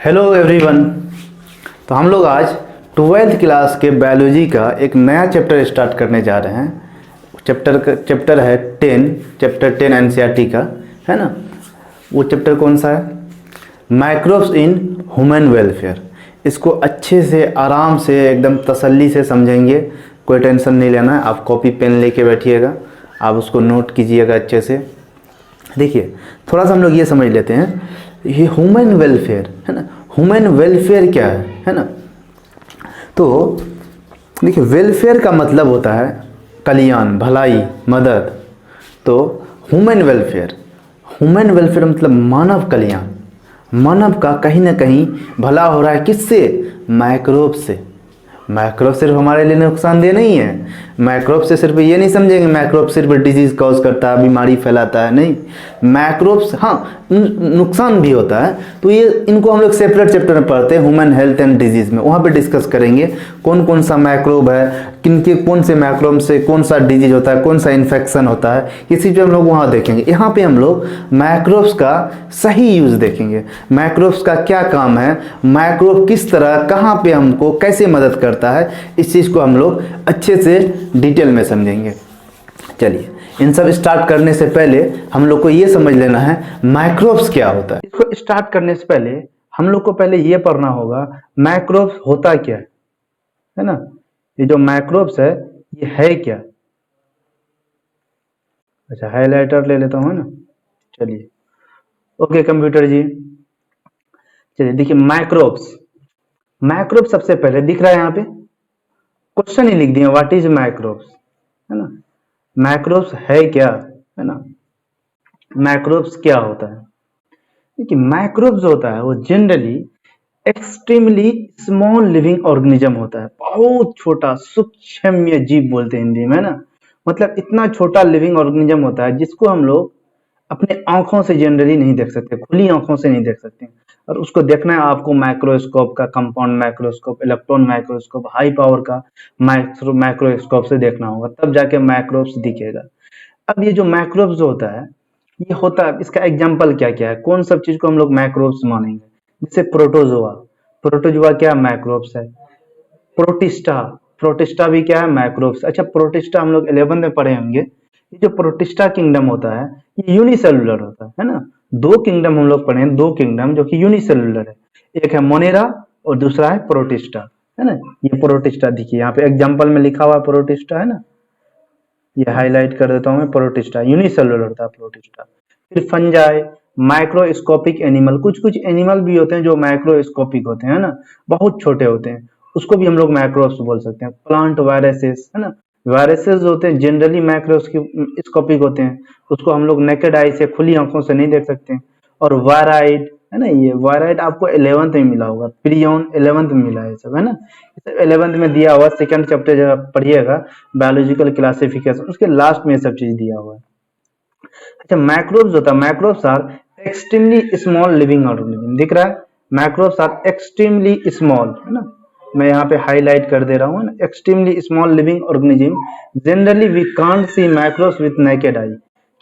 Hello everyone. तो हम लोग आज 12th क्लास के बायोलॉजी का एक नया चैप्टर स्टार्ट करने जा रहे हैं। चैप्टर है 10, चैप्टर 10 एनसीईआरटी का है ना। वो चैप्टर कौन सा है? Microbes in human welfare. इसको अच्छे से आराम से एकदम तसल्ली से समझेंगे, कोई टेंशन नहीं लेना है। आप कॉपी पेन लेके बैठिएगा, आप उसको नोट कीजिएगा अच्छे से। देखिए, थोड़ा सा हम लोग ये समझ लेते हैं, ये ह्यूमन वेलफेयर है ना। ह्यूमन वेलफेयर क्या है ना। तो देखिए, वेलफेयर का मतलब होता है कल्याण, भलाई, मदद। तो ह्यूमन वेलफेयर मतलब मानव कल्याण। मानव का कहीं ना कहीं भला हो रहा है, किससे? माइक्रोब से। माइक्रोब सिर्फ हमारे लिए नुकसानदेह नहीं है। माइक्रोब से सिर्फ ये नहीं समझेंगे माइक्रोब सिर्फ डिजीज कॉज करता है, बीमारी फैलाता है, नहीं। माइक्रोब्स हाँ नुकसान भी होता है। तो ये इनको हम लोग सेपरेट चैप्टर में पढ़ते हैं, ह्यूमन हेल्थ एंड डिजीज में। वहाँ पे डिस्कस करेंगे कौन कौन सा माइक्रोब है, कौन से माइक्रोब से कौन सा डिजीज होता है, कौन सा इन्फेक्शन होता है, इसी पे हम लोग वहाँ देखेंगे। यहाँ पे हम लोग माइक्रोब्स का सही यूज देखेंगे, माइक्रोब्स का क्या काम है, माइक्रोब किस तरह कहाँ पे हमको कैसे मदद करता है, इस चीज़ को हम लोग अच्छे से डिटेल में समझेंगे। चलिए, इन सब स्टार्ट करने से पहले हम लोग को ये समझ लेना है माइक्रोब्स क्या होता है। इसको स्टार्ट करने से पहले हम लोग को पहले ये पढ़ना होगा माइक्रोब्स होता क्या है ना। ये जो माइक्रोब्स है ये है क्या? अच्छा, हाइलाइटर ले लेता हूँ ना। चलिए, ओके कंप्यूटर जी। चलिए देखिए, माइक्रोब्स सबसे पहले दिख रहा है यहाँ पे, क्वेश्चन ही लिख दिया, व्हाट इज माइक्रोब्स, है ना। माइक्रोब्स है क्या, है ना। माइक्रोब्स क्या होता है? देखिए, माइक्रोब्स होता है वो generally extremely small living organism होता है। बहुत छोटा सूक्ष्म जीव बोलते हैं हिंदी में, है ना। मतलब इतना छोटा लिविंग ऑर्गेनिज्म होता है जिसको हम लोग अपने आंखों से जनरली नहीं देख सकते, खुली आंखों से नहीं देख सकते। और उसको देखना है आपको माइक्रोस्कोप का, compound microscope, electron microscope, high power का माइक्रोस्कोप से देखना होगा, तब जाके माइक्रोब्स दिखेगा। अब ये जो माइक्रोब्स होता है, ये होता है, इसका एग्जाम्पल क्या क्या है, कौन सब चीज को हम लोग माइक्रोब्स मानेंगे? जैसे प्रोटोजोआ, प्रोटोजोआ क्या माइक्रोब्स है। प्रोटिस्टा, प्रोटिस्टा भी क्या है? माइक्रोब्स। अच्छा, प्रोटिस्टा हम लोग 11 में पढ़े होंगे। ये जो प्रोटिस्टा किंगडम होता है ये यूनिसेलुलर होता है ना। दो किंगडम हम लोग पढ़े हैं, दो किंगडम जो कि यूनिसेलुलर है। एक है मोनेरा और दूसरा है प्रोटिस्टा, है ना। ये प्रोटिस्टा देखिए यहाँ पे एग्जाम्पल में लिखा हुआ प्रोटिस्टा, है ना। ये हाईलाइट कर देता हूँ मैं, प्रोटिस्टा यूनिसेलुलर होता है प्रोटिस्टा। फिर फंजाई, माइक्रोस्कोपिक एनिमल, कुछ कुछ एनिमल भी होते हैं जो माइक्रोस्कोपिक होते हैं ना, बहुत छोटे होते हैं, उसको भी हम लोग माइक्रोब्स बोल सकते हैं। प्लांट वायरसेस, है ना। वायरसेस होते हैं जनरली माइक्रोस्कोपिक होते हैं, उसको हम लोग नेकेड आई से, खुली आंखों से नहीं देख सकते। और वायराइड, है ना, ये वायराइड आपको 11th में मिला होगा, प्रियन 11th में मिला है सब, है ना। 11th में दिया हुआ, सेकंड चैप्टर जब आप पढ़िएगा बायोलॉजिकल क्लासिफिकेशन, उसके लास्ट में ये सब चीज दिया हुआ है। अच्छा, माइक्रोब्स होता है, microbes are extremely small living organism, दिख रहा है, माइक्रोब्स आर एक्सट्रीमली स्मॉल, है ना। मैं यहाँ पे हाईलाइट कर दे रहा हूँ ना, extremely small living organism generally we can't see microbes with naked eye.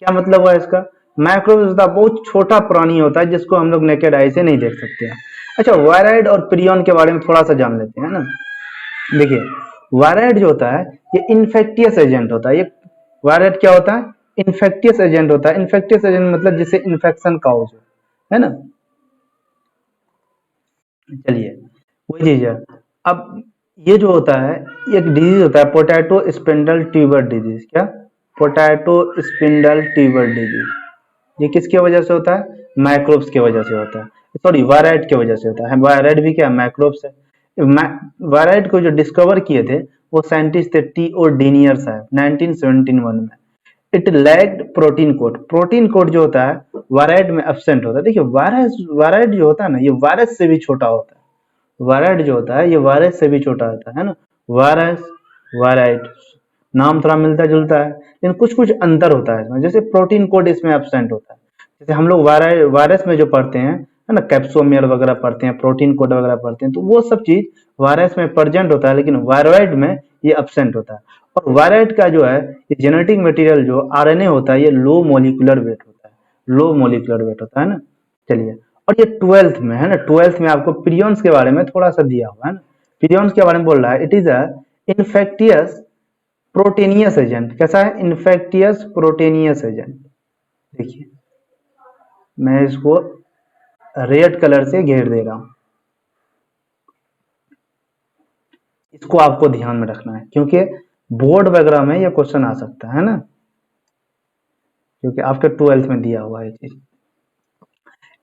क्या मतलब हुआ इसका? माइक्रोब्स होता है बहुत छोटा प्राणी होता है जिसको हम लोग नेकेड आई से नहीं देख सकते हैं। अच्छा, वायराइड और प्रियन के बारे में थोड़ा सा जान लेते हैं ना। देखिए, वायराइड जो होता है ये इन्फेक्टियस एजेंट होता है। ये वायराइड क्या होता है? इन्फेक्टियस एजेंट होता है। इन्फेक्टियस एजेंट मतलब जिससे इन्फेक्शन काउज हो, है ना। चलिए, वही चीज है। अब ये जो होता है, ये एक डिजीज होता है, पोटैटो स्पिंडल ट्यूबर डिजीज। क्या? Potato spindle tuber disease. ये किसकी वजह से होता है? माइक्रोब्स की वजह से होता है, सॉरी वायराइड की वजह से होता है। वायराइड भी क्या? माइक्रोब्स है। वायराइड को जो डिस्कवर किए थे वो साइंटिस्ट थे टी.ओ. डीनियर साहब 1971 में। It lacked protein code. Protein code जो होता है वायराइड में एब्सेंट होता है। देखिए, वायराइड जो होता है ना, ये वायरस से भी छोटा होता है। वायराइड जो होता है ये वायरस से भी छोटा होता है ना। वायरस, वायराइड, नाम थोड़ा मिलता जुलता है लेकिन कुछ कुछ अंतर होता है इसमें। जैसे प्रोटीन कोड इसमें एब्सेंट होता है। जैसे हम लोग वायरस में जो पढ़ते हैं, है ना, कैप्सोमियर वगैरह पढ़ते हैं, प्रोटीन कोड वगैरह पढ़ते हैं, तो वो सब चीज वायरस में प्रेजेंट होता है, लेकिन वायराइड में ये एब्सेंट होता है। और वायराइड का जो है ये जेनेटिक मटेरियल जो आरएनए होता है ये लो मोलिकुलर वेट होता है, लो मोलिकुलर वेट होता है ना। चलिए, और ये 12th में है ना, 12th में आपको प्रियॉन्स के बारे में थोड़ा सा दिया हुआ है ना, प्रियॉन्स के बारे में बोल रहा है, it is a infectious proteinaceous agent. कैसा है? Infectious proteinaceous agent. देखिए मैं इसको रेड कलर से घेर दे रहा हूं, इसको आपको ध्यान में रखना है क्योंकि बोर्ड वगैरह में यह क्वेश्चन आ सकता है ना, क्योंकि आपके 12th में दिया हुआ है चीज।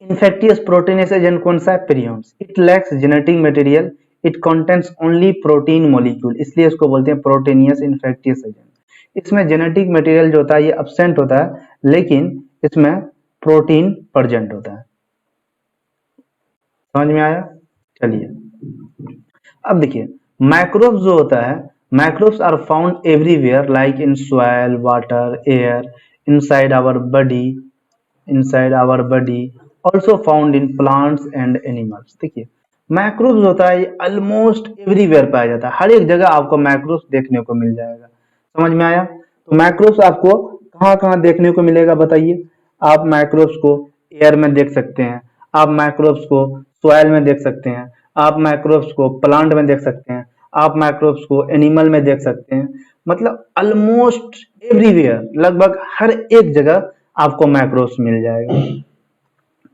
इन्फेक्टियस प्रोटीनेस एजेंट कौन सा है? Prions. It lacks genetic material, it contains only protein molecule, इसलिए इसको बोलते हैं प्रोटीनियस इन्फेक्टियस एजेंट। इसमें जेनेटिक मटेरियल जो होता है ये अब्सेंट होता है, लेकिन इसमें प्रोटीन प्रेजेंट होता है। समझ में आया? चलिए अब देखिए, माइक्रोब्स जो होता है, microbes are found everywhere like in soil, water, air, inside our body, inside our body, also found in plants and animals। देखिए मैक्रोब्स होता है ये ऑलमोस्ट एवरीवेयर पाया जाता है, हर एक जगह आपको मैक्रोब्स देखने को मिल जाएगा। समझ में आया? तो मैक्रोब्स आपको कहाँ कहाँ देखने को मिलेगा बताइए? आप मैक्रोब्स को एयर में देख सकते हैं, आप मैक्रोब्स को सॉइल में देख सकते हैं, आप मैक्रोब्स को प्लांट में देख सकते हैं, आप मैक्रोब्स को एनिमल में देख सकते हैं। मतलब ऑलमोस्ट एवरीवेयर, लगभग हर एक जगह आपको मैक्रोब्स मिल जाएगा।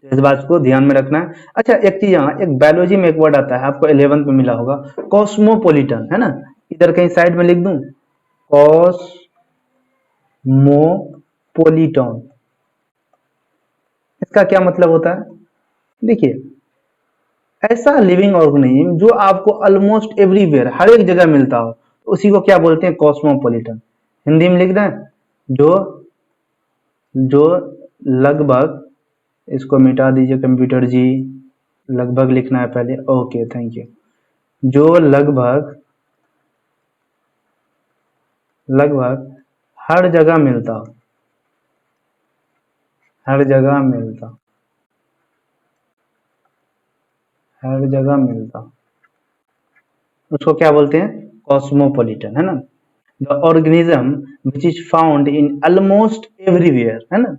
इस बात को ध्यान में रखना है। अच्छा एक चीज, यहाँ एक बायोलॉजी में एक वर्ड आता है, आपको 11th में मिला होगा, कॉस्मोपोलिटन, है ना, इधर कहीं साइड में लिख दूं, कॉस्मोपोलिटन। इसका क्या मतलब होता है? देखिए ऐसा लिविंग ऑर्गेनिज्म जो आपको ऑलमोस्ट एवरीवेयर हर एक जगह मिलता हो, उसी को क्या बोलते हैं? कॉस्मोपोलिटन। हिंदी में लिख दें, जो जो लगभग, इसको मिटा दीजिए कंप्यूटर जी, लगभग लिखना है पहले, ओके थैंक यू। जो लगभग लगभग हर जगह मिलता, हर जगह मिलता, हर जगह मिलता, उसको क्या बोलते हैं? कॉस्मोपोलिटन, है ना। The organism which is found in almost everywhere, है ना,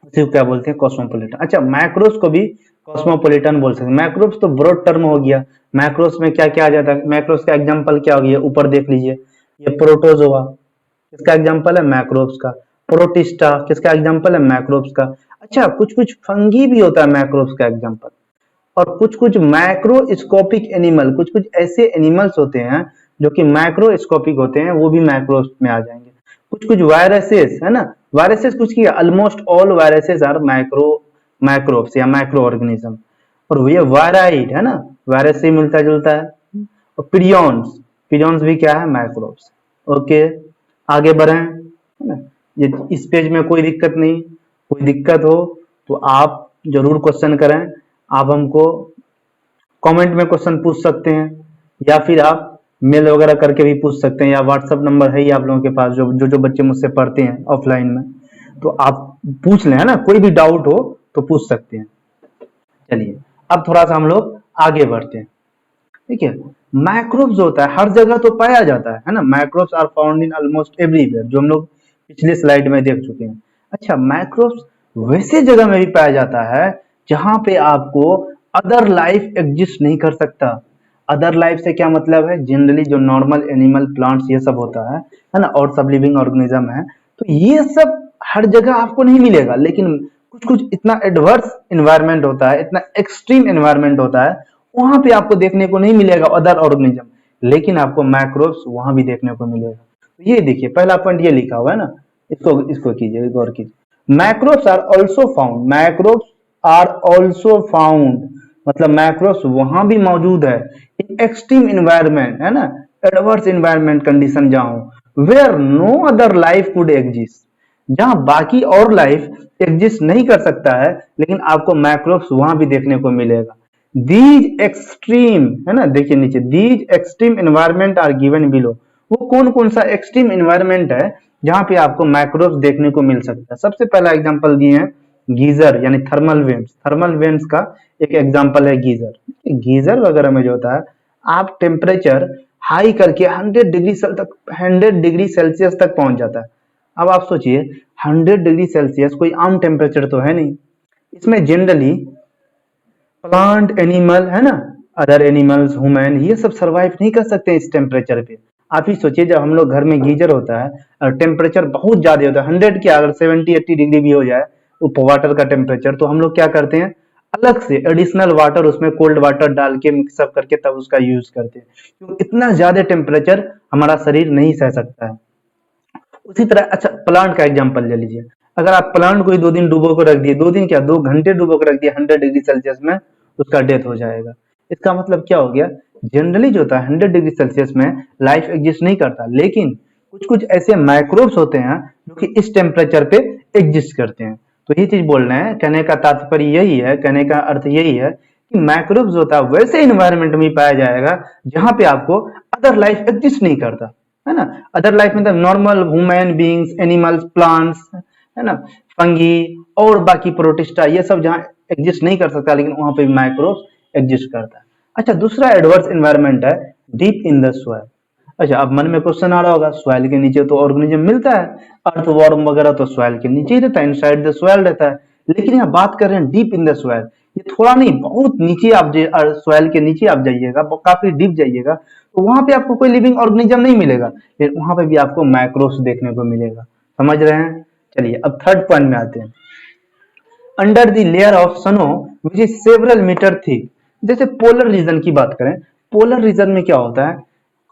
उसी को क्या बोलते हैं? कॉस्मोपोलिटन। अच्छा मैक्रोब्स को भी कॉस्मोपोलिटन बोल सकते हैं। मैक्रोब्स तो ब्रॉड टर्म हो गया, मैक्रोब्स में क्या क्या आ जाता है? मैक्रोब्स का एग्जांपल क्या हो गया? ऊपर देख लीजिए, ये प्रोटोजोआ किसका एग्जांपल है? मैक्रोब्स का। प्रोटिस्टा किसका एग्जांपल है? मैक्रोब्स का। अच्छा कुछ कुछ फंगी भी होता है मैक्रोब्स का एग्जांपल, और कुछ कुछ माइक्रोस्कोपिक एनिमल, कुछ कुछ ऐसे एनिमल्स होते हैं जो कि माइक्रोस्कोपिक होते हैं, वो भी माइक्रोब्स में आ जाएंगे। कुछ कुछ वायरसेस, है ना, वायरसेस कुछ की, almost all viruses are microbes या माइक्रो ऑर्गेनिज्म। और ये वायराइड, है ना, वायरस से मिलता जुलता है। और प्रियॉन्स, प्रियॉन्स भी क्या है? माइक्रोब्स। ओके आगे बढ़े, है ना। ये इस पेज में कोई दिक्कत नहीं, कोई दिक्कत हो तो आप जरूर क्वेश्चन करें, आप हमको कमेंट में क्वेश्चन पूछ सकते हैं, या फिर आप मेल वगैरह करके भी पूछ सकते हैं, या व्हाट्सएप नंबर है ही आप लोगों के पास, जो बच्चे मुझसे पढ़ते हैं ऑफलाइन में, तो आप पूछ लें, है ना, कोई भी डाउट हो तो पूछ सकते हैं। चलिए अब थोड़ा सा हम लोग आगे बढ़ते हैं। ठीक है, माइक्रोब्स होता है हर जगह तो पाया जाता है ना, microbes are found in almost everywhere, जो हम लोग पिछले स्लाइड में देख चुके हैं। अच्छा माइक्रोब्स वैसे जगह में भी पाया जाता है जहां पे आपको अदर लाइफ एग्जिस्ट नहीं कर सकता। अदर लाइफ से क्या मतलब है? जनरली जो नॉर्मल एनिमल प्लांट्स ये सब होता है ना, और सब लिविंग ऑर्गेनिज्म है, तो ये सब हर जगह आपको नहीं मिलेगा, लेकिन कुछ कुछ इतना एडवर्स इन्वायरमेंट होता है, इतना एक्सट्रीम इन्वायरमेंट होता है, वहां पे आपको देखने को नहीं मिलेगा अदर ऑर्गेनिज्म, लेकिन आपको माइक्रोब्स वहां भी देखने को मिलेगा। तो ये देखिए पहला पॉइंट ये लिखा हुआ है ना, इसको इसको कीजिए, गौर कीजिए। Microbes are also found, microbes are also found, मतलब माइक्रोब्स वहां भी मौजूद है इन एक्सट्रीम इन्वायरमेंट, है ना, एडवर्स इन्वायरमेंट कंडीशन जहां हो, where no other life could exist, जहां बाकी और लाइफ एग्जिस्ट नहीं कर सकता है, लेकिन आपको माइक्रोब्स वहां भी देखने को मिलेगा। दीज एक्सट्रीम, है ना, देखिए नीचे, these extreme environment are given below, वो कौन कौन सा एक्सट्रीम एनवायरमेंट है जहां पे आपको माइक्रोब्स देखने को मिल सकता है? सबसे पहला एग्जांपल दिए हैं गीजर यानी थर्मल वेंट्स, थर्मल वेंट्स का एक एग्जांपल है गीजर। गीजर वगैरह में जो होता है, आप टेम्परेचर हाई करके 100 डिग्री सेल्सियस तक पहुंच जाता है। अब आप सोचिए 100 डिग्री सेल्सियस कोई आम टेम्परेचर तो है नहीं, इसमें जनरली प्लांट एनिमल है ना, अदर एनिमल्स ह्यूमन, ये सब सरवाइव नहीं कर सकते इस टेम्परेचर पे। आप ही सोचिए जब हम लोग घर में गीजर होता है और टेम्परेचर बहुत ज्यादा होता है, 100 क्या अगर 70-80 डिग्री भी हो जाए वाटर का टेम्परेचर, तो हम लोग क्या करते हैं, अलग से एडिशनल वाटर उसमें कोल्ड वाटर डाल के मिक्सअप करके तब उसका यूज करते हैं, क्योंकि इतना ज्यादा टेम्परेचर हमारा शरीर नहीं सह सकता है। उसी तरह अच्छा प्लांट का एग्जांपल ले लीजिए, अगर आप प्लांट को ही 2 दिन डुबो को रख दिए, 2 दिन क्या 2 घंटे डुबो को रख दिए 100 डिग्री सेल्सियस में, उसका डेथ हो जाएगा। इसका मतलब क्या हो गया, जनरली जो होता है 100 डिग्री सेल्सियस में लाइफ एग्जिस्ट नहीं करता, लेकिन कुछ कुछ ऐसे माइक्रोब्स होते हैं जो कि इस टेम्परेचर पे एग्जिस्ट करते हैं। तो ये चीज बोल रहे हैं, कहने का तात्पर्य यही है, कहने का अर्थ यही है कि माइक्रोब्स होता है वैसे इन्वायरमेंट में पाया जाएगा जहां पे आपको अदर लाइफ एग्जिस्ट नहीं करता, है ना। अदर लाइफ मतलब normal human beings, animals, plants, है ना, फंगी और बाकी प्रोटिस्टा, ये सब जहाँ एग्जिस्ट नहीं कर सकता, लेकिन वहां पे माइक्रोब्स एग्जिस्ट करता है। अच्छा दूसरा एडवर्स एनवायरनमेंट है डीप इन द सॉइल। अच्छा अब मन में क्वेश्चन आ रहा होगा, सॉइल के नीचे तो ऑर्गेनिज्म मिलता है, अर्थ वॉर्म वगैरह तो सॉइल के नीचे ही रहता है, इनसाइड द सॉइल रहता है, लेकिन यहाँ बात कर रहे हैं डीप इन द सॉइल। ये थोड़ा नहीं बहुत नीचे आप सॉइल के नीचे आप जाइएगा, काफी डीप जाइएगा, तो वहां पे आपको कोई लिविंग ऑर्गेनिज्म नहीं मिलेगा, लेकिन वहां पे भी आपको माइक्रोब्स देखने को मिलेगा। समझ रहे हैं। चलिए अब थर्ड पॉइंट में आते हैं, under the layer of snow which is several metre thick. जैसे पोलर रीजन की बात करें, पोलर रीजन में क्या होता है,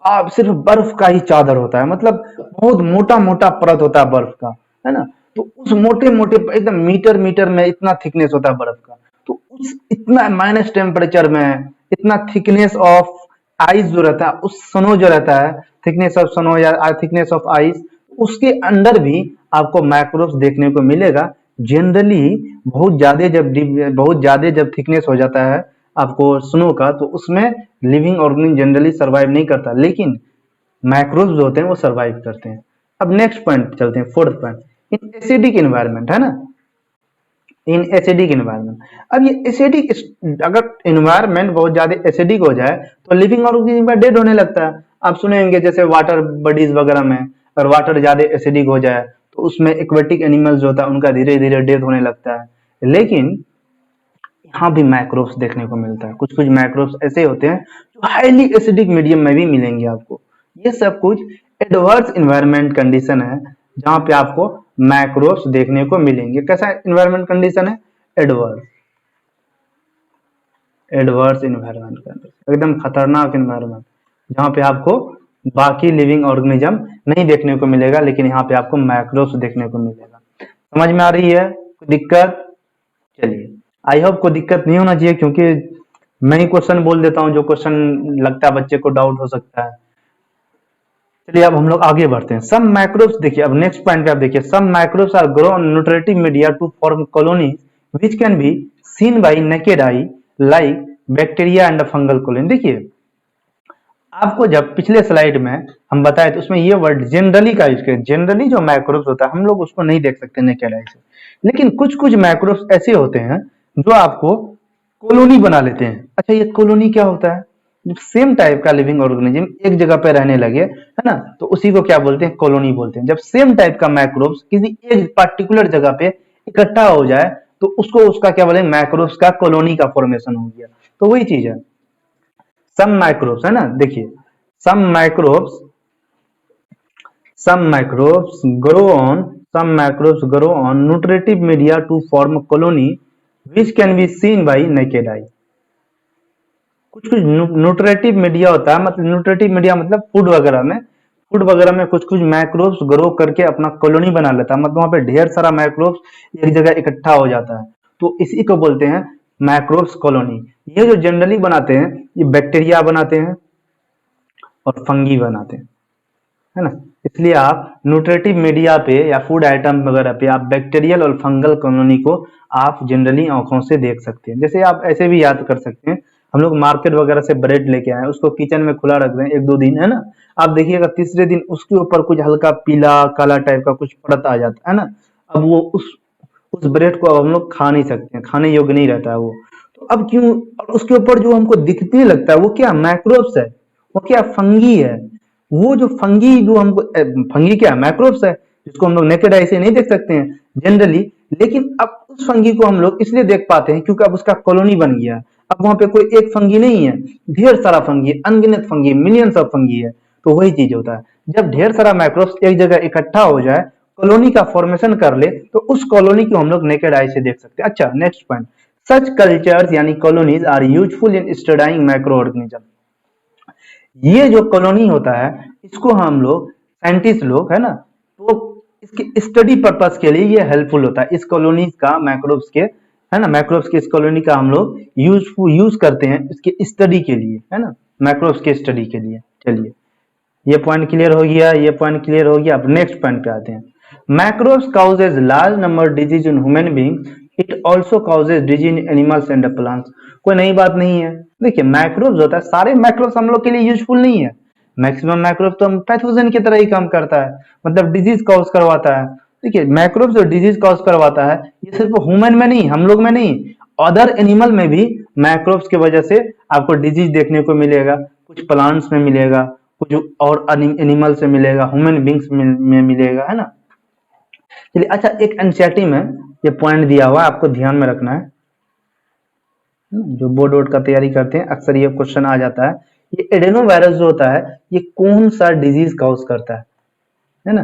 आप सिर्फ बर्फ का ही चादर होता है, मतलब बहुत मोटा मोटा परत होता है बर्फ का, है ना। तो उस मोटे मोटे एकदम मीटर मीटर में इतना थिकनेस होता है बर्फ का, तो उस इतना माइनस टेम्परेचर में इतना थिकनेस ऑफ आइस जो रहता है, उस स्नो जो रहता है, थिकनेस ऑफ स्नो या थिकनेस ऑफ आइस, उसके अंदर भी आपको माइक्रोब्स देखने को मिलेगा। जनरली बहुत ज्यादा जब थिकनेस हो जाता है आपको स्नो का, तो उसमें लिविंग ऑर्गेनिज्म जनरली सरवाइव नहीं करता, लेकिन माइक्रोब्स जो होते हैं वो सरवाइव करते हैं। अब नेक्स्ट पॉइंट चलते हैं, fourth point, in acidic environment, है ना, इन एसिडिक इन्वायरमेंट। अब ये एसिडिक, अगर इन्वायरमेंट बहुत ज्यादा एसिडिक हो जाए तो लिविंग ऑर्गेनिज्म डेड होने लगता है। आप सुने होंगे जैसे वाटर बॉडीज वगैरह में अगर वाटर ज्यादा एसिडिक हो जाए तो उसमें एक्वेटिक एनिमल्स जो होता है उनका धीरे धीरे डेथ होने लगता है, लेकिन यहाँ भी माइक्रोब्स देखने को मिलता है। कुछ कुछ माइक्रोब्स ऐसे होते हैं जो हाईली एसिडिक मीडियम में भी मिलेंगे आपको। ये सब कुछ एडवर्स इन्वायरमेंट कंडीशन है जहाँ पे आपको माइक्रोब्स देखने को मिलेंगे। कैसा इन्वायरमेंट कंडीशन है, एडवर्स, एडवर्स इन्वायरमेंट कंडीशन, एकदम खतरनाक इन्वायरमेंट जहाँ पे आपको बाकी लिविंग ऑर्गेनिज्म नहीं देखने को मिलेगा, लेकिन यहाँ पे आपको माइक्रोब्स देखने को मिलेगा। समझ में आ रही है, कोई दिक्कत। चलिए आई होप को दिक्कत नहीं होना चाहिए, क्योंकि मैं ही क्वेश्चन बोल देता हूँ जो क्वेश्चन लगता है बच्चे को डाउट हो सकता है। चलिए अब हम लोग आगे बढ़ते हैं। सम माइक्रोब्स, देखिए अब नेक्स्ट पॉइंट पे आप देखिए, some microbes are grow on nutritive media to form colony which can be seen by naked eye like bacteria and fungal colony. देखिए आपको जब पिछले स्लाइड में हम बताए तो उसमें ये वर्ड जनरली का यूज किया, जनरली जो माइक्रोब्स होता है हम लोग उसको नहीं देख सकते नेकेड आई से, लेकिन कुछ कुछ माइक्रोब्स ऐसे होते हैं जो आपको कॉलोनी बना लेते हैं। अच्छा ये कॉलोनी क्या होता है, जब सेम टाइप का लिविंग ऑर्गेनिज्म एक जगह पे रहने लगे, है ना, तो उसी को क्या बोलते हैं, कॉलोनी बोलते हैं। जब सेम टाइप का माइक्रोब्स किसी एक पर्टिकुलर जगह पे इकट्ठा हो जाए तो उसको उसका क्या बोले, माइक्रोब्स का कॉलोनी का फॉर्मेशन हो गया। तो वही चीज है सम माइक्रोब्स, है ना। देखिए some microbes, some microbes grow on nutritive media to form a colony which can be seen by naked eye। कुछ कुछ न्यूट्रेटिव मीडिया होता है, मतलब न्यूट्रेटिव मीडिया मतलब फूड वगैरह में कुछ कुछ माइक्रोब्स ग्रो करके अपना कॉलोनी बना लेता है, मतलब वहां पे ढेर सारा माइक्रोब्स एक जगह इकट्ठा हो जाता है, तो इसी को बोलते हैं माइक्रोब्स कॉलोनी। ये जो जनरली बनाते हैं ये बैक्टीरिया बनाते हैं और फंगी बनाते हैं, है ना। इसलिए आप न्यूट्रेटिव मीडिया पे या फूड आइटम वगैरह पे आप बैक्टीरियल और फंगल कॉलोनी को आप जनरली आंखों से देख सकते हैं। जैसे आप ऐसे भी याद कर सकते हैं, हम लोग मार्केट वगैरह से ब्रेड लेके आए, उसको किचन में खुला रख दें 1-2 दिन, है ना, आप देखिएगा तीसरे दिन उसके ऊपर कुछ हल्का पीला काला टाइप का कुछ परत आ जाता है ना। अब वो उस ब्रेड को अब हम लोग खा नहीं सकते हैं, खाने योग्य नहीं रहता है वो। तो अब क्यों, और उसके ऊपर जो हमको दिखने लगता है वो क्या, माइक्रोब्स है, वो क्या, फंगी है। वो जो फंगी जो हमको फंगी क्या, माइक्रोब्स है, जिसको हम लोग नेकेड आई से नहीं देख सकते हैं जनरली, लेकिन अब उस फंगी को हम लोग इसलिए देख पाते हैं क्योंकि अब उसका कॉलोनी बन गया। अब वहां पे कोई एक फंगी नहीं है, ढेर सारा फंगी है, अनगिनत फंगी है, मिलियंस ऑफ फंगी है। तो वही चीज होता है, जब ढेर सारा माइक्रोब्स एक जगह इकट्ठा हो जाए, कॉलोनी का फॉर्मेशन कर ले, तो उस कॉलोनी को हम लोग नेकेड आई से देख सकते हैं। अच्छा, नेक्स्ट पॉइंट, सच कल्चर्स यानी colonies are useful in studying micro organism. ये जो कॉलोनी होता है, इसको हम लोग साइंटिस्ट लोग है ना, तो इसके स्टडी पर्पस के लिए ये हेल्पफुल होता है। इस कॉलोनी का माइक्रोब्स के है ना, माइक्रोब्स के इस कॉलोनी का हम लोग यूज करते हैं इसके स्टडी के लिए, है ना, माइक्रोब्स के स्टडी के लिए। चलिए, ये पॉइंट क्लियर हो गया, ये पॉइंट क्लियर हो गया। अब नेक्स्ट पॉइंट पे आते हैं। मैक्रोब्स causes large number disease in human beings, it also causes disease in animals and plants. कोई नई बात नहीं है। देखिए, माइक्रोब्स होता है, सारे माइक्रोब्स हम लोग के लिए यूजफुल नहीं है। मैक्सिमम माइक्रोब्स तो पैथोजन की तरह ही काम करता है, मतलब डिजीज कॉज करवाता है। देखिए, माइक्रोब्स जो डिजीज कॉज करवाता है, ये सिर्फ ह्यूमन में नहीं, हम लोग में नहीं, अदर एनिमल में भी माइक्रोब्स की वजह से आपको डिजीज देखने को मिलेगा। कुछ प्लांट्स में मिलेगा, कुछ और एनिमल से मिलेगा, ह्यूमन बींग्स में मिलेगा, है ना। चलिए, अच्छा, एक एनसीईआरटी में ये पॉइंट दिया हुआ है, आपको ध्यान में रखना है। जो बोर्ड वोर्ड का तैयारी करते हैं, अक्सर ये क्वेश्चन आ जाता है। ये एडेनो वायरस जो होता है, ये कौन सा डिजीज कॉज करता है ना,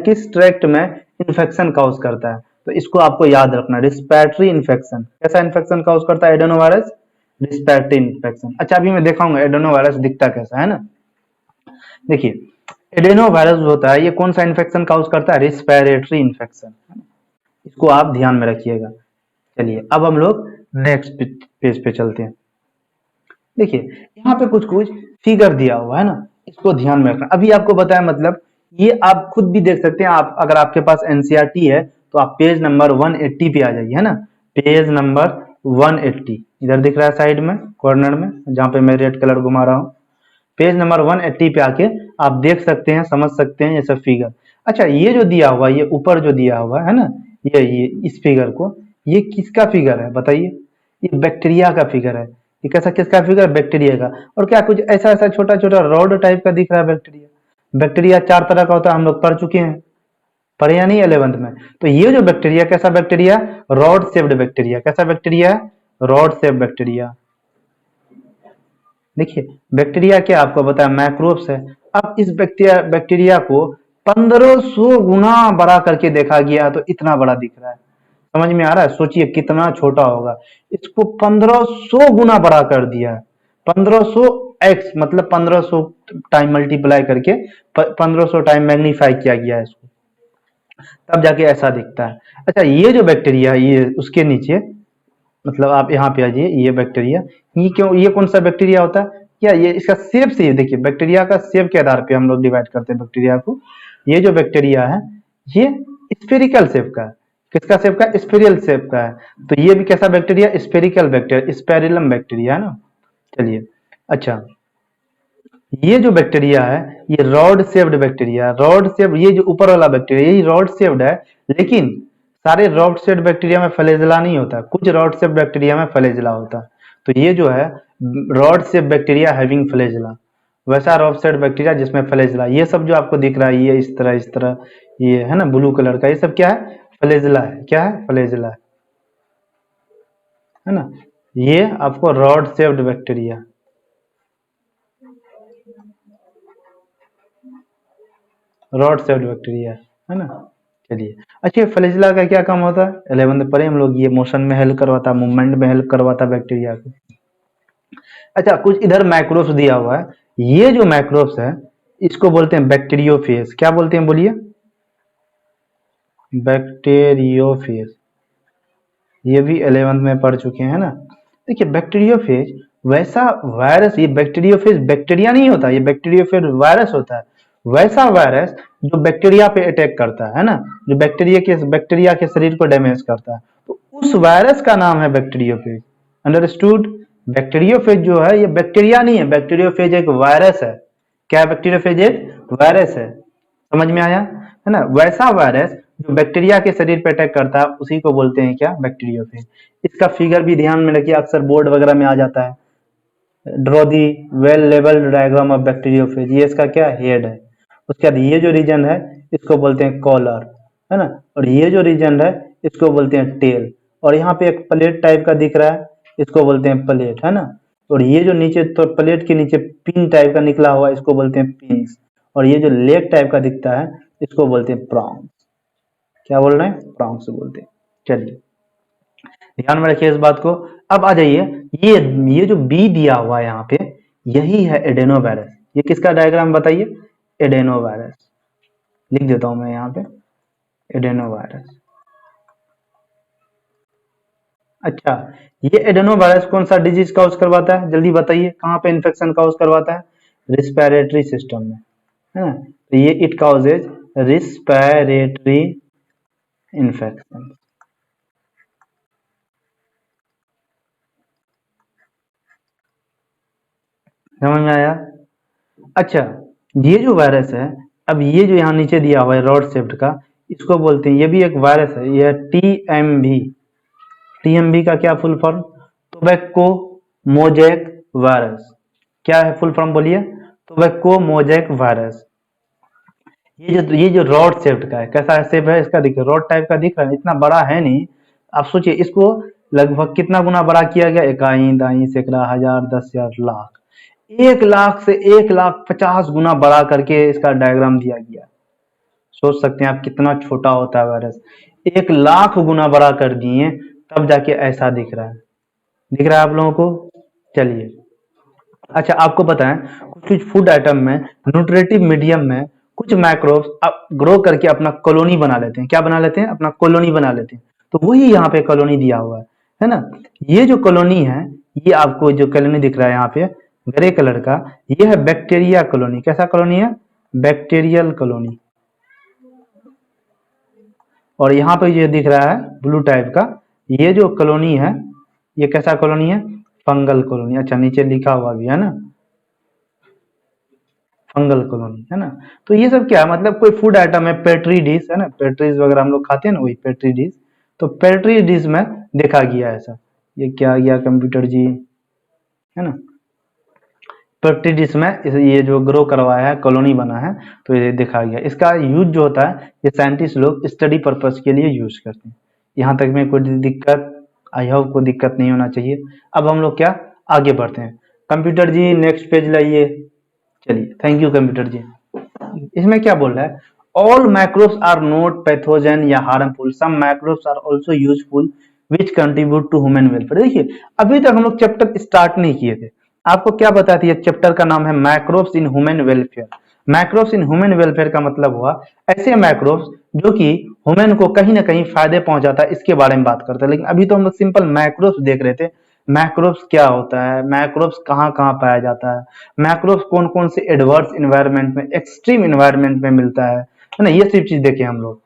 किस ट्रैक्ट में इन्फेक्शन कॉज करता है। तो इसको आपको याद रखना, रिस्पिरेटरी इन्फेक्शन। कैसा इन्फेक्शन कॉज करता है एडेनो वायरस? Respiratory infection. अच्छा, अभी मैं दिखाऊंगा एडेनो वायरस दिखता कैसा है ना। देखिए, एडेनो वायरस होता है, ये कौन सा इन्फेक्शन कॉज करता है? Respiratory infection. इसको आप ध्यान में रखिएगा। चलिए, अब हम लोग नेक्स्ट पेज पे चलते हैं। देखिए, यहाँ पे कुछ कुछ फिगर दिया हुआ है ना, इसको ध्यान में रखना। अभी आपको बताया, मतलब ये आप खुद भी देख सकते हैं। आप अगर आपके पास एनसीईआरटी है तो आप पेज नंबर 180 पे आ जाइए, है ना। पेज नंबर 180 इधर दिख रहा है साइड में कॉर्नर में, जहाँ पे मैं रेड कलर घुमा रहा हूँ। पेज नंबर 180 पे आके आप देख सकते हैं, समझ सकते हैं ये सब फिगर। अच्छा, ये जो दिया हुआ, ये ऊपर जो दिया हुआ है ना, ये इस फिगर को, ये किसका फिगर है बताइए? ये बैक्टीरिया का फिगर है। ये कैसा, किसका फिगर? बैक्टीरिया का। और क्या कुछ ऐसा ऐसा छोटा छोटा रॉड टाइप का दिख रहा है बैक्टीरिया? बैक्टीरिया 4 तरह का होता है, हम लोग पढ़ चुके हैं, पढ़े या नहीं 11th में? तो ये जो बैक्टीरिया, कैसा बैक्टीरिया? Rod shaped bacteria. कैसा बैक्टीरिया? Rod shape bacteria. देखिए, बैक्टीरिया क्या आपको बताया, मैक्रोब्स है। अब इस बैक्टीरिया को 1500 गुना बड़ा करके देखा गया तो इतना बड़ा दिख रहा है। समझ में आ रहा है? सोचिए कितना छोटा होगा। इसको 1500 गुना बड़ा कर दिया है। 1500 एक्स मतलब 1500 टाइम मल्टीप्लाई करके 1500 टाइम मैग्नीफाई किया गया है इसको, तब जाके ऐसा दिखता है। अच्छा, ये जो बैक्टीरिया है, ये उसके नीचे, मतलब आप यहाँ पे आ जाइए, ये बैक्टीरिया, ये क्यों, ये कौन सा बैक्टीरिया होता है? क्या ये इसका शेप से, ये देखिए, बैक्टीरिया का शेप के आधार पे हम लोग डिवाइड करते हैं बैक्टीरिया को। ये जो बैक्टीरिया है, ये स्फेरिकल शेप का है। किसका शेप का? स्फेरिकल शेप का है। तो ये भी कैसा बैक्टीरिया? स्फेरिकल बैक्टीरिया, स्पेरिलम बैक्टीरिया, है ना। चलिए, अच्छा, ये जो बैक्टीरिया है, ये rod shaped bacteria, rod shape, ये जो ऊपर वाला बैक्टीरिया, ये रॉड शेप्ड है। लेकिन सारे रॉड शेप्ड बैक्टीरिया में फ्लैजेला नहीं होता, कुछ रॉड शेप्ड बैक्टीरिया में फ्लैजेला होता है। तो ये जो है rod shaped bacteria having flagella, वैसा रॉड शेप्ड बैक्टीरिया जिसमें फ्लैजेला। ये सब जो आपको दिख रहा है, ये इस तरह, ये है ना ब्लू कलर का, ये सब क्या है? फ्लैजेला है। क्या है? फ्लैजेला है ना। ये आपको rod shaped bacteria, rod shaped bacteria है ना। चलिए, अच्छा, फ्लैजेला का क्या काम होता है? 11th में पढ़े हम लोग, ये मोशन में हेल्प करवाता है, मूवमेंट में हेल्प करवाता है बैक्टीरिया को। अच्छा, कुछ इधर माइक्रोब्स दिया हुआ है। ये जो माइक्रोब्स है, इसको बोलते हैं बैक्टीरियोफेज। क्या बोलते हैं बोलिए? बैक्टीरियोफेज। ये भी 11th में पढ़ चुके हैं ना। देखिए, बैक्टीरियोफेज वैसा वायरस, ये बैक्टीरियोफेज बैक्टीरिया नहीं होता, ये बैक्टीरियोफेज वायरस होता है। वैसा वायरस जो बैक्टीरिया पे अटैक करता है ना, जो बैक्टीरिया के शरीर को डैमेज करता है, तो उस वायरस का नाम है बैक्टीरियोफेज। अंडरस्टूड? बैक्टीरियोफेज जो है, ये बैक्टीरिया नहीं है, बैक्टीरियोफेज एक वायरस है। क्या है? बैक्टीरियोफेज एक वायरस है। समझ में आया है ना। वैसा वायरस जो बैक्टीरिया के शरीर पे अटैक करता है, उसी को बोलते हैं क्या? बैक्टीरियोफेज। इसका फिगर भी ध्यान में रखिए, अक्सर बोर्ड वगैरह में आ जाता है। Draw the well labelled diagram of bacteriophage. ये इसका क्या? हेड है। उसके बाद ये जो रीजन है, इसको बोलते हैं कॉलर, है ना। और ये जो रीजन है, इसको बोलते हैं टेल। और यहाँ पे एक प्लेट टाइप का दिख रहा है, इसको बोलते हैं प्लेट, है ना। और ये जो नीचे तो प्लेट के नीचे पिन टाइप का निकला हुआ है, इसको बोलते हैं पिंस। और ये जो लेग टाइप का दिखता है, इसको बोलते हैं प्रॉन्स। क्या बोल रहे हैं? प्रॉन्स बोलते हैं। चलिए ध्यान में रखिए इस बात को। अब आ जाइए, ये जो बी दिया हुआ है यहाँ पे, यही है एडेनोवायरस। ये किसका डायग्राम बताइए? एडेनोवायरस। लिख देता हूं मैं यहाँ पे, एडेनोवायरस। अच्छा, ये एडेनोवायरस कौन सा डिजीज काउज करवाता है? जल्दी बताइए, कहाँ पे इन्फेक्शन काउज करवाता है? रिस्पिरेटरी सिस्टम में, है ना। तो ये इट काउजेज रिस्पिरेटरी इन्फेक्शन। समझ में आया? अच्छा, ये जो वायरस है, अब ये जो यहाँ नीचे दिया हुआ है रॉड शेप्ड का, इसको बोलते हैं, ये भी एक वायरस है, ये टीएमवी। टीएमवी का क्या full form? Tobacco mosaic virus. क्या है फुल फॉर्म बोलिए? Tobacco mosaic virus. ये जो रॉड शेप्ड का है, कैसा है शेप है इसका? देखिए रॉड टाइप का दिख रहा है, इतना बड़ा है नहीं। आप सोचिए इसको लगभग कितना गुना बड़ा किया गया? इकाई, दाई, सैकड़ा, हजार, 10,000, लाख। 1,00,000 से 1,50,000 गुना बड़ा करके इसका डायग्राम दिया गया। सोच सकते हैं आप कितना छोटा होता है वायरस। 1,00,000 गुना बड़ा कर दिए, तब जाके ऐसा दिख रहा है। दिख रहा है आप लोगों को? चलिए, अच्छा आपको पता है कुछ कुछ फूड आइटम में, न्यूट्रिटिव मीडियम में कुछ माइक्रोब्स ग्रो करके अपना कॉलोनी बना लेते हैं। क्या बना लेते हैं? अपना कॉलोनी बना लेते हैं। तो वही यहाँ पे कॉलोनी दिया हुआ है ना। ये जो कॉलोनी है, ये आपको जो कॉलोनी दिख रहा है यहाँ पे ग्रे कलर का, ये है बैक्टीरिया कॉलोनी। कैसा कॉलोनी है? Bacterial colony. और यहाँ पे ये दिख रहा है ब्लू टाइप का, ये जो कॉलोनी है, ये कैसा कॉलोनी है? Fungal colony. अच्छा नीचे लिखा हुआ भी है ना, फंगल कॉलोनी, है ना। तो ये सब क्या है? मतलब कोई फूड आइटम है, पेट्री डिश है ना, पेट्रीज वगैरह हम लोग खाते हैं ना, वही पेट्री डिश। तो पेट्री डिश में देखा गया ऐसा। ये क्या आ गया कंप्यूटर जी, है ना। पेट्री डिश में ये जो ग्रो करवाया है, कॉलोनी बना है, तो ये देखा गया। इसका यूज जो होता है, ये साइंटिस्ट लोग स्टडी पर्पज के लिए यूज करते हैं। यहाँ तक में कोई दिक्कत, आई होप को दिक्कत नहीं होना चाहिए। अब हम लोग क्या आगे बढ़ते हैं। कंप्यूटर जी नेक्स्ट पेज लाइए। चलिए, थैंक यू कंप्यूटर जी। इसमें क्या बोल रहा है? All microbes are not pathogen या harmful, some microbes are also useful which contribute to human welfare. देखिए अभी तक हम लोग चैप्टर स्टार्ट नहीं किए थे। आपको क्या बताया था? ये चैप्टर का नाम है microbes in human welfare. Microbes in human welfare का मतलब हुआ ऐसे माइक्रोब्स जो कि ह्यूमन को कहीं ना कहीं फायदे पहुंचाता है, इसके बारे में बात करते हैं। लेकिन अभी तो हम लोग सिंपल माइक्रोब्स देख रहे थे। मैक्रोब्स क्या होता है, मैक्रोब्स कहाँ कहाँ पाया जाता है, मैक्रोब्स कौन कौन से एडवर्स इन्वायरमेंट में, एक्सट्रीम इन्वायरमेंट में मिलता है ना, ये सब चीज देखे हम लोग।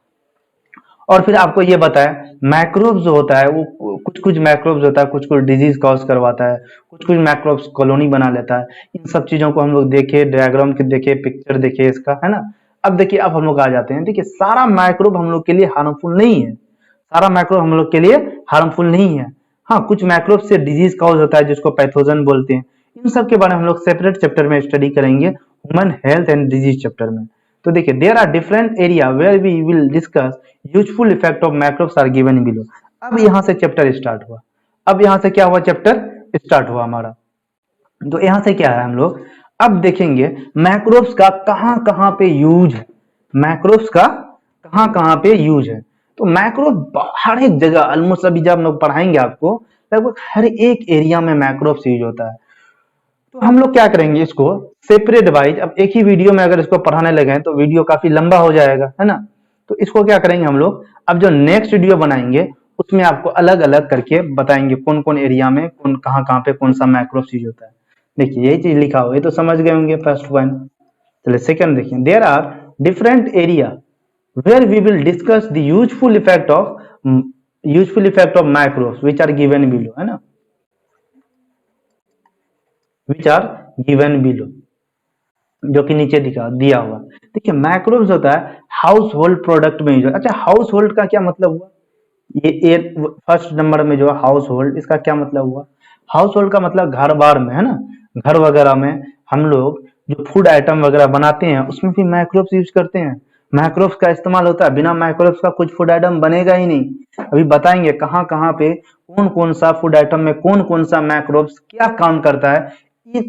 और फिर आपको ये बताया मैक्रोब्स जो होता है वो कुछ कुछ मैक्रोब्स होता है, कुछ कुछ डिजीज कॉज करवाता है, कुछ कुछ मैक्रोब्स कॉलोनी बना लेता है। इन सब चीजों को हम लोग देखे, डायग्राम के देखे, पिक्चर देखे इसका, है ना। अब देखिए, अब हम लोग आ जाते हैं। देखिए सारा माइक्रोब हम लोग के लिए हार्मफुल नहीं है, सारा माइक्रोब हम लोग के लिए हार्मफुल नहीं है। हाँ, कुछ माइक्रोब से डिजीज कॉज होता है जिसको पैथोजन बोलते हैं। इन सब के बारे में हम लोग सेपरेट चैप्टर में स्टडी करेंगे, human health and disease chapter में। तो देखिए there are different area where we will discuss useful effect of microbes are given below. अब यहाँ से चैप्टर स्टार्ट हुआ। अब यहाँ से क्या हुआ? चैप्टर स्टार्ट हुआ हमारा। तो यहाँ से क्या है, हम लोग अब देखेंगे मैक्रोब्स का कहाँ कहाँ पे यूज है, मैक्रोब्स का कहाँ कहाँ पे यूज है। तो मैक्रोब हर एक जगह ऑलमोस्ट, अभी जब हम लोग पढ़ाएंगे आपको, लगभग हर एक एरिया में मैक्रोब्स यूज होता है। तो हम लोग क्या करेंगे, इसको सेपरेट वाइज, अब एक ही वीडियो में अगर इसको पढ़ाने लगे तो वीडियो काफी लंबा हो जाएगा, है ना। तो इसको क्या करेंगे हम लोग, अब जो नेक्स्ट वीडियो बनाएंगे उसमें आपको अलग अलग करके बताएंगे कौन कौन एरिया में कौन कहाँ पे कौन सा मैक्रोब्स यूज होता है। देखिए यही चीज लिखा हुआ है, तो समझ गए होंगे फर्स्ट पॉइंट। चलिए सेकंड देखिए, there are different area where we will discuss the useful effect of microbes which are given below, है ना, विच आर गिवन बिलो, जो कि नीचे दिया हुआ। देखिए माइक्रोब्स होता है हाउस होल्ड प्रोडक्ट में यूज। अच्छा, हाउस होल्ड का क्या मतलब हुआ? ये फर्स्ट नंबर में जो है हाउस होल्ड, इसका क्या मतलब हुआ? हाउस होल्ड का मतलब घर बार में, है ना, घर वगैरह में हम लोग जो फूड आइटम वगैरह बनाते हैं उसमें भी माइक्रोब्स यूज करते हैं। मैक्रोब्स का इस्तेमाल होता है, बिना मैक्रोब्स का कुछ फूड आइटम बनेगा ही नहीं। अभी बताएंगे कहाँ कहाँ पे कौन कौन सा फूड आइटम में कौन कौन सा मैक्रोब्स क्या काम करता है। ये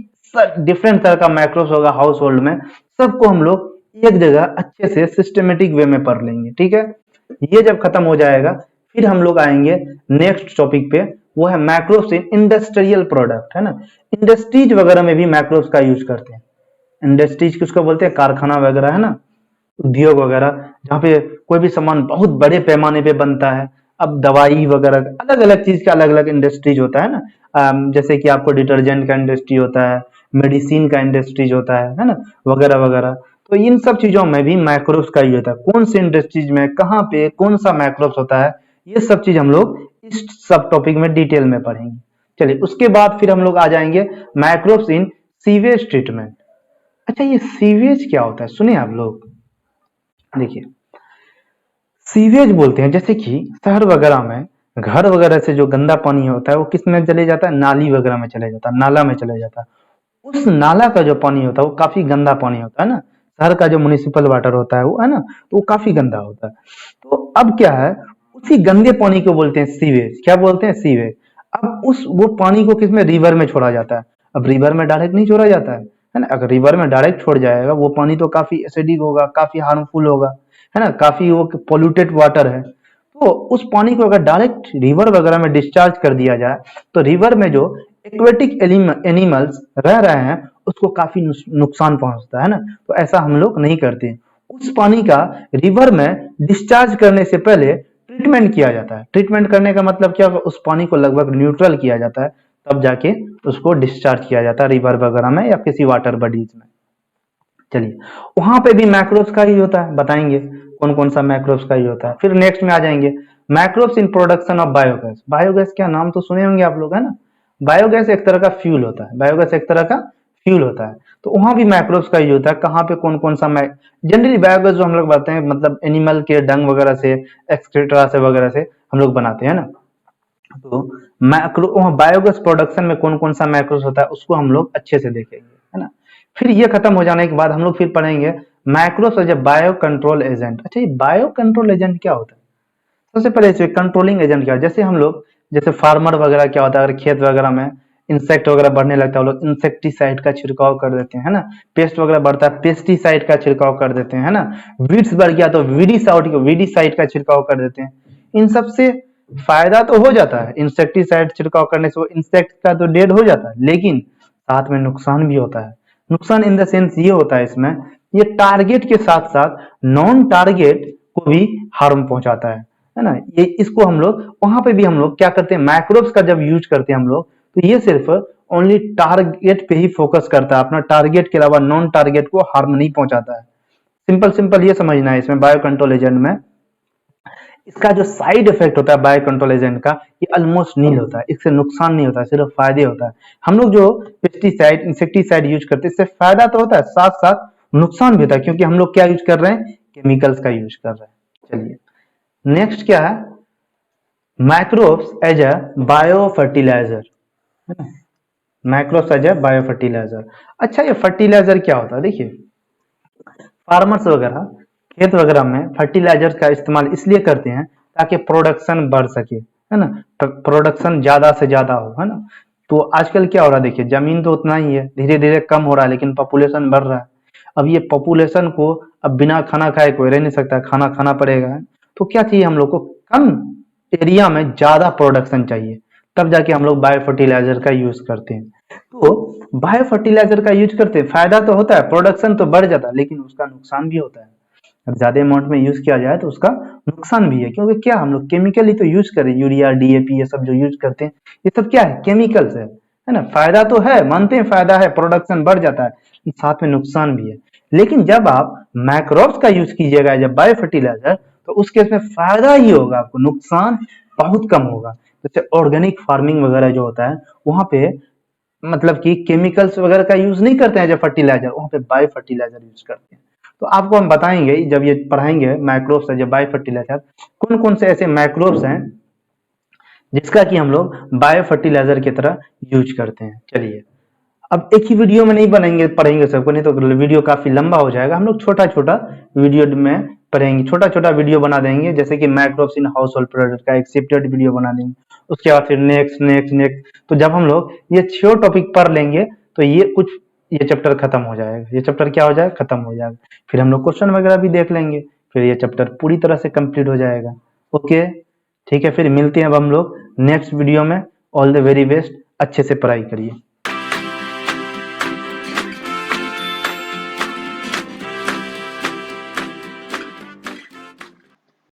डिफरेंट तरह का मैक्रोब्स होगा हाउस होल्ड में, सबको हम लोग एक जगह अच्छे से सिस्टमेटिक वे में पढ़ लेंगे, ठीक है। ये जब खत्म हो जाएगा फिर हम लोग आएंगे नेक्स्ट टॉपिक पे, वो है मैक्रोब्स इन इंडस्ट्रियल प्रोडक्ट, है ना। इंडस्ट्रीज वगैरह में भी मैक्रोब्स का यूज करते हैं। इंडस्ट्रीज किसको बोलते हैं, कारखाना वगैरह, है ना, उद्योग वगैरह, जहाँ पे कोई भी सामान बहुत बड़े पैमाने पे बनता है। अब दवाई वगैरह अलग अलग चीज का अलग अलग इंडस्ट्रीज होता है ना। जैसे कि आपको डिटर्जेंट का इंडस्ट्री होता है, मेडिसिन का इंडस्ट्रीज होता है ना, वगैरह वगैरह। तो इन सब चीजों में भी मैक्रोब्स का यूज होता है। कौन सी इंडस्ट्रीज में कहाँ पे कौन सा मैक्रोब्स होता है, ये सब चीज हम लोग इस सब टॉपिक में डिटेल में पढ़ेंगे। चलिए उसके बाद फिर हम लोग आ जाएंगे मैक्रोब्स इन सीवेज ट्रीटमेंट। अच्छा, ये सीवेज क्या होता है, सुनिए आप लोग। देखिए, सीवेज बोलते हैं जैसे कि शहर वगैरह में घर वगैरह से जो गंदा पानी होता है वो किस में चले जाता है, नाली वगैरह में चले जाता है, नाला में चले जाता है। उस नाला का जो पानी होता है वो काफी गंदा पानी होता है ना। शहर का जो म्युनिसिपल वाटर होता है वो, है ना, तो वो काफी गंदा होता है। तो अब क्या है, उसी गंदे पानी को बोलते हैं सीवेज। क्या बोलते हैं, सीवेज। अब उस वो पानी को किसमें, रिवर में छोड़ा जाता है। अब रिवर में डायरेक्ट नहीं छोड़ा जाता है ना। अगर रिवर में डायरेक्ट छोड़ जाएगा वो पानी तो काफी एसिडिक होगा, काफी हार्मफुल होगा, है ना, काफी वो पोल्यूटेड वाटर है। तो उस पानी को अगर डायरेक्ट रिवर वगैरह में डिस्चार्ज कर दिया जाए तो रिवर में जो एक्वेटिक एनिमल्स रह रहे हैं उसको काफी नुकसान पहुंचता है ना। तो ऐसा हम लोग नहीं करते। उस पानी का रिवर में डिस्चार्ज करने से पहले ट्रीटमेंट किया जाता है। ट्रीटमेंट करने का मतलब क्या होगा, उस पानी को लगभग न्यूट्रल किया जाता है, तब जाके उसको डिस्चार्ज किया जाता है रिवर वगैरह में या किसी वाटर बॉडीज में। चलिए, वहां पे भी मैक्रोब्स का ही होता है, बताएंगे कौन कौन सा मैक्रोब्स का ही होता है। फिर नेक्स्ट में आ जाएंगे मैक्रोब्स in production of biogas. Biogas क्या नाम तो सुने होंगे आप लोग, है ना। बायोगैस एक तरह का फ्यूल होता है, बायोगैस एक तरह का फ्यूल होता है। तो वहां भी मैक्रोब्स का यूज होता है। कहाँ पे कौन कौन सा जनरली बायोगैस जो हम लोग बनाते हैं मतलब एनिमल के डंग वगैरह से, एक्सक्रीटा से वगैरह से हम लोग बनाते हैं ना। तो मैक्रो बायोगैस प्रोडक्शन में कौन कौन सा मैक्रोस होता है उसको हम लोग अच्छे से देखेंगे, है ना। फिर ये खत्म हो जाने के बाद हम लोग फिर पढ़ेंगे microbes as a bio control agent. अच्छा, ये बायो कंट्रोल एजेंट क्या होता है। सबसे पहले इसमें कंट्रोलिंग एजेंट क्या है, जैसे हम लोग जैसे फार्मर वगैरह क्या होता है, अगर खेत वगैरह में इंसेक्ट वगैरह बढ़ने लगता है वो लोग इंसेक्टिसाइड का छिड़काव कर देते हैं, है ना। पेस्ट वगैरह बढ़ता है, पेस्टिसाइड का छिड़काव कर देते हैं, है ना। वीड्स बढ़ गया तो वीडीसाइड का छिड़काव कर देते हैं। इन सब से फायदा तो हो जाता है, इंसेक्टिसाइड छिड़काव करने से वो इंसेक्ट का तो डेड हो जाता है, लेकिन साथ में नुकसान भी होता है। नुकसान इन द सेंस ये होता है इसमें, ये टारगेट के साथ साथ नॉन टारगेट को भी हार्म पहुंचाता है ना। ये इसको हम लोग वहां पे भी हम लोग क्या करते हैं, मैक्रोब्स का जब यूज करते हैं हम लोग तो ये सिर्फ ओनली टारगेट पे ही फोकस करता है, अपना टारगेट के अलावा नॉन टारगेट को हार्म नहीं पहुंचाता है। सिंपल सिंपल ये समझना है इसमें बायो कंट्रोल एजेंट में। इसका जो साइड इफेक्ट होता है बायो कंट्रोल एजेंट का, ये ऑलमोस्ट नील होता है, इससे नुकसान नहीं होता है, सिर्फ फायदे होता है। हम लोग जो पेस्टिसाइड इंसेक्टिसाइड यूज करते हैं इससे फायदा तो होता है, साथ साथ नुकसान भी होता है, क्योंकि हम लोग क्या यूज कर रहे हैं, केमिकल्स का यूज कर रहे हैं। चलिए नेक्स्ट क्या है, microbes as a bio fertiliser, है ना। Microbes as a bio fertiliser. अच्छा, ये फर्टिलाइजर क्या होता है, देखिए फार्मर्स वगैरह खेत वगैरह में फर्टिलाइजर का इस्तेमाल इसलिए करते हैं ताकि प्रोडक्शन बढ़ सके, है ना, प्रोडक्शन ज्यादा से ज्यादा हो, है ना। तो आजकल क्या हो रहा है, देखिए जमीन तो उतना ही है, धीरे धीरे कम हो रहा है, लेकिन पॉपुलेशन बढ़ रहा है। अब ये पॉपुलेशन को अब बिना खाना खाए कोई रह नहीं सकता, खाना खाना पड़ेगा। तो क्या चाहिए हम लोग को, कम एरिया में ज्यादा प्रोडक्शन चाहिए, तब जाके हम लोग बायो फर्टिलाइजर का यूज करते हैं। तो बायो फर्टिलाइजर का यूज करते हैं, फायदा तो होता है, प्रोडक्शन तो बढ़ जाता है, लेकिन उसका नुकसान भी होता है। अगर ज्यादा अमाउंट में यूज किया जाए तो उसका नुकसान भी है, क्योंकि क्या हम लोग केमिकल ही तो यूज करें, यूरिया डीएपी ये सब जो यूज करते हैं ये सब क्या है, केमिकल्स है ना। फायदा तो है, मानते हैं फायदा है, प्रोडक्शन बढ़ जाता है, साथ में नुकसान भी है। लेकिन जब आप मैक्रोब्स का यूज कीजिएगा जब बायो फर्टिलाइजर, तो उस केस में फायदा ही होगा, आपको नुकसान बहुत कम होगा। जैसे ऑर्गेनिक फार्मिंग वगैरह जो होता है वहां पे मतलब कि केमिकल्स वगैरह का यूज नहीं करते हैं जब फर्टिलाइजर, वहां पे बायो फर्टिलाइजर यूज करते हैं। तो आपको हम बताएंगे जब ये पढ़ाएंगे मैक्रोब्स है जब बायो फर्टिलाइजर, कौन कौन से ऐसे मैक्रोब्स हैं जिसका कि हम लोग बायो फर्टिलाइजर की तरह यूज करते हैं। चलिए अब एक ही वीडियो में नहीं बनेंगे पढ़ेंगे सबको, नहीं तो वीडियो काफी लंबा हो जाएगा, हम लोग छोटा छोटा वीडियो में पढ़ेंगे, छोटा छोटा वीडियो बना देंगे, जैसे कि microbes in house hold product का एक सेपरेट वीडियो बना देंगे, उसके बाद फिर नेक्स्ट नेक्स्ट नेक्स्ट। तो जब हम लोग ये 6 टॉपिक पढ़ लेंगे तो ये चैप्टर खत्म हो जाएगा, ये चैप्टर क्या हो जाएगा, खत्म हो जाएगा। फिर हम लोग क्वेश्चन वगैरह भी देख लेंगे, फिर ये चैप्टर पूरी तरह से कंप्लीट हो जाएगा। ओके, ठीक है, फिर मिलते हैं अब हम लोग नेक्स्ट वीडियो में। ऑल द वेरी बेस्ट, अच्छे से पढ़ाई करिए।